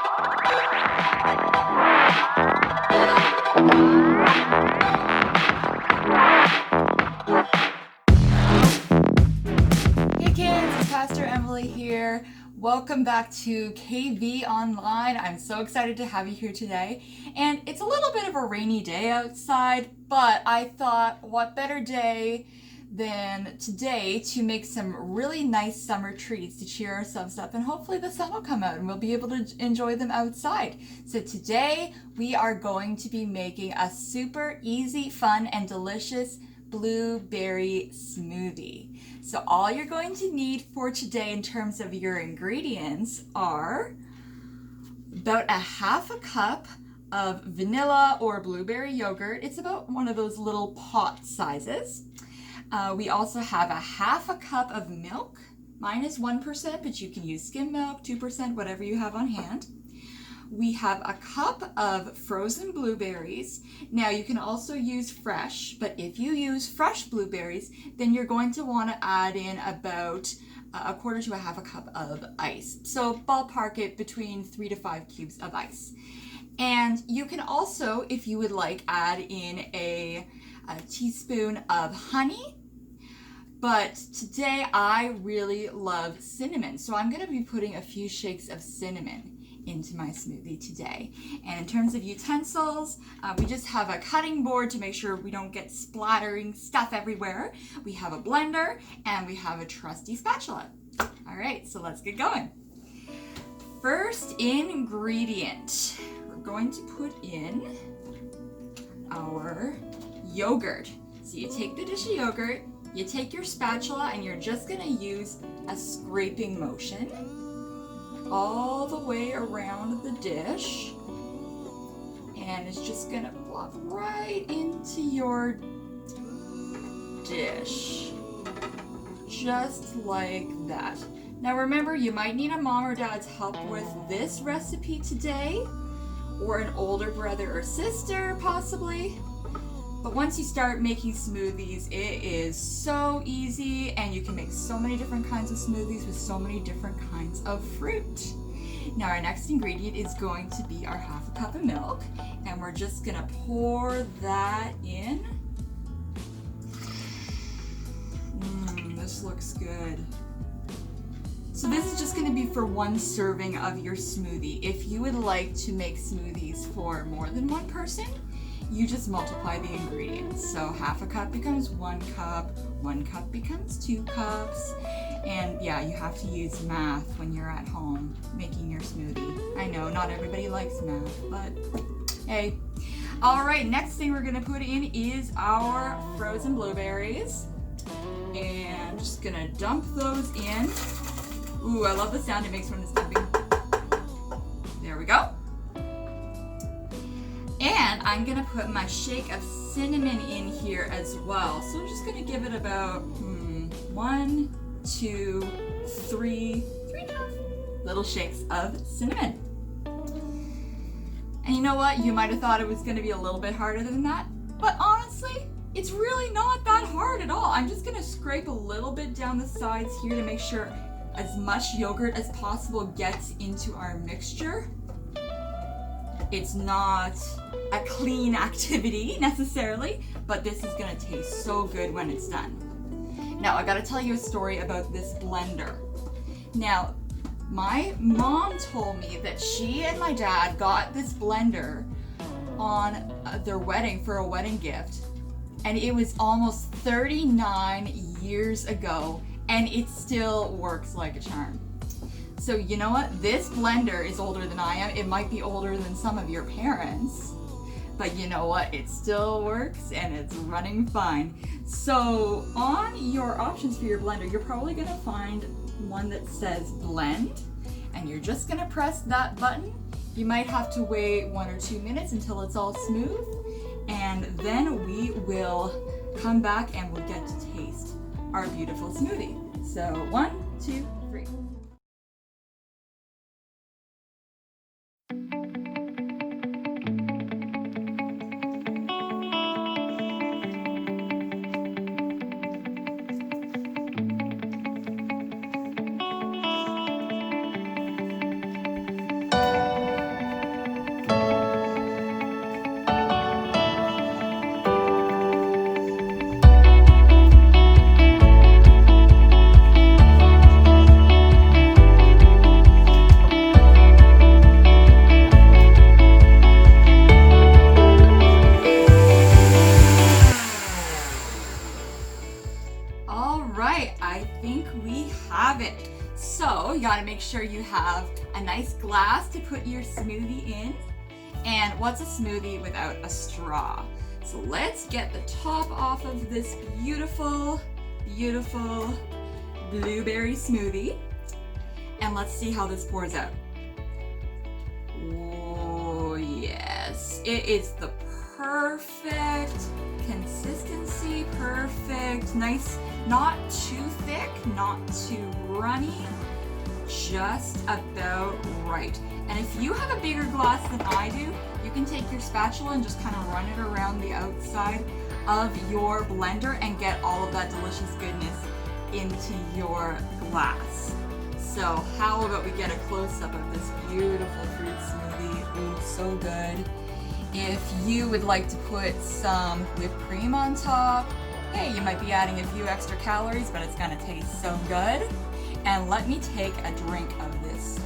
Hey kids, it's Pastor Emily here. Welcome back to KV Online. I'm so excited to have you here today. And it's a little bit of a rainy day outside, but I thought what better day than today to make some really nice summer treats to cheer ourselves up, and hopefully the sun will come out and we'll be able to enjoy them outside. So today we are going to be making a super easy, fun, and delicious blueberry smoothie. So all you're going to need for today in terms of your ingredients are about a half a cup of vanilla or blueberry yogurt. It's about one of those little pot sizes. We also have a half a cup of milk. Mine is 1%, but you can use skim milk, 2%, whatever you have on hand. We have a cup of frozen blueberries. Now you can also use fresh, but if you use fresh blueberries, then you're going to want to add in about a quarter to a half a cup of ice. So ballpark it between 3 to 5 cubes of ice. And you can also, if you would like, add in a teaspoon of honey. But today I really love cinnamon, so I'm going to be putting a few shakes of cinnamon into my smoothie today. And in terms of utensils, we just have a cutting board to make sure we don't get splattering stuff everywhere. We have a blender and we have a trusty spatula. All right, so let's get going. First ingredient, we're going to put in our yogurt. So you take the dish of yogurt, you take your spatula, and you're just gonna use a scraping motion all the way around the dish, and it's just gonna plop right into your dish, just like that. Now remember, you might need a mom or dad's help with this recipe today, or an older brother or sister possibly. But once you start making smoothies, it is so easy, and you can make so many different kinds of smoothies with so many different kinds of fruit. Now our next ingredient is going to be our half a cup of milk, and we're just gonna pour that in. This looks good. So this is just gonna be for one serving of your smoothie. If you would like to make smoothies for more than one person, you just multiply the ingredients. So half a cup becomes 1 cup becomes 2 cups. And yeah, you have to use math when you're at home making your smoothie. I know not everybody likes math, but hey. All right, next thing we're gonna put in is our frozen blueberries. And I'm just gonna dump those in. Ooh, I love the sound it makes when it's dumping. There we go. And I'm gonna put my shake of cinnamon in here as well. So I'm just gonna give it about 1, 2, 3 and a half little shakes of cinnamon. And you know what? You might have thought it was gonna be a little bit harder than that, but honestly, it's really not that hard at all. I'm just gonna scrape a little bit down the sides here to make sure as much yogurt as possible gets into our mixture. It's not a clean activity necessarily, but this is gonna taste so good when it's done. Now I gotta tell you a story about this blender. Now, my mom told me that she and my dad got this blender on their wedding for a wedding gift, and it was almost 39 years ago, and it still works like a charm. So you know what? This blender is older than I am. It might be older than some of your parents, but you know what? It still works and it's running fine. So on your options for your blender, you're probably gonna find one that says blend, and you're just gonna press that button. You might have to wait 1 or 2 minutes until it's all smooth, and then we will come back and we'll get to taste our beautiful smoothie. So 1, 2, 3. sure you have a nice glass to put your smoothie in. And what's a smoothie without a straw? So let's get the top off of this beautiful, beautiful blueberry smoothie. And let's see how this pours out. Oh, yes. It is the perfect consistency, perfect, nice, not too thick, not too runny, just about right. And if you have a bigger glass than I do, you can take your spatula and just kind of run it around the outside of your blender and get all of that delicious goodness into your glass. So how about we get a close-up of this beautiful fruit smoothie? Ooh, so good. If you would like to put some whipped cream on top, hey, you might be adding a few extra calories, but it's gonna taste so good. And let me take a drink of this.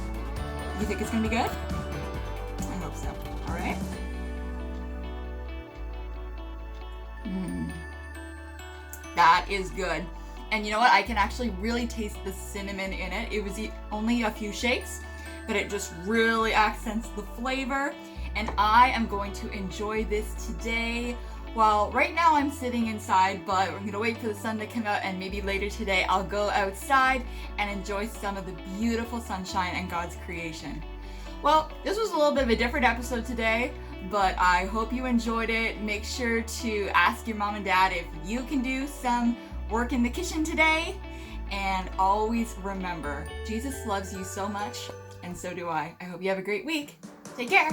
You think it's gonna be good? I hope so. All right. That is good. And you know what? I can actually really taste the cinnamon in it. It was only a few shakes, but it just really accents the flavor. And I am going to enjoy this today. Well, right now I'm sitting inside, but we're gonna wait for the sun to come out, and maybe later today I'll go outside and enjoy some of the beautiful sunshine and God's creation. Well, this was a little bit of a different episode today, but I hope you enjoyed it. Make sure to ask your mom and dad if you can do some work in the kitchen today. And always remember, Jesus loves you so much, and so do I. I hope you have a great week. Take care.